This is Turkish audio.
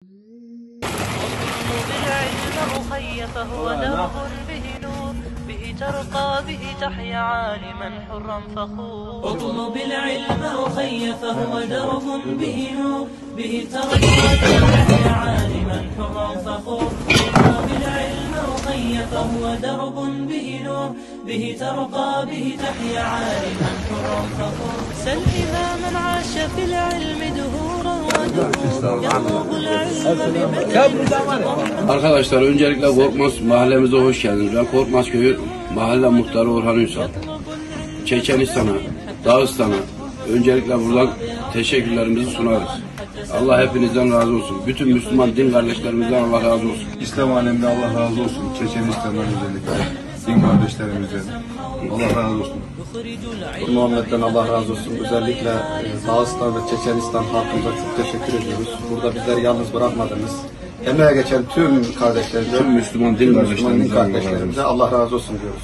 بالعلم أخي فهو درب به نور به ترقى به تحيا عالما حرا فخور. اطلب العلم أخي فهو درب به نور به ترقى به تحيا عالما حرا فخور. اطلب العلم أخي فهو درب به نور به ترقى به تحيا عالما حرا فخور. سل إماما عاش في العلم دهورا ودهورا يطلب العلم ببذل. Arkadaşlar öncelikle Korkmaz mahallemize hoş geldiniz. Ben Korkmaz Köyü mahalle muhtarı Orhan Ünsal. Çeçenistan'a, Dağıstan'a öncelikle buradan teşekkürlerimizi sunarız. Allah hepinizden razı olsun. Bütün Müslüman din kardeşlerimizden Allah razı olsun. İslam aleminde Allah razı olsun. Çeçenistan'dan özellikle din kardeşlerimizden Allah razı olsun. Muhammed'den Allah razı olsun. Özellikle Dağıstan ve Çeçenistan halkımıza çok teşekkür ediyoruz. Burada bizleri yalnız bırakmadınız. Emeğe geçen tüm kardeşlerimize, Tüm Müslüman din kardeşlerimize Allah razı olsun diyoruz.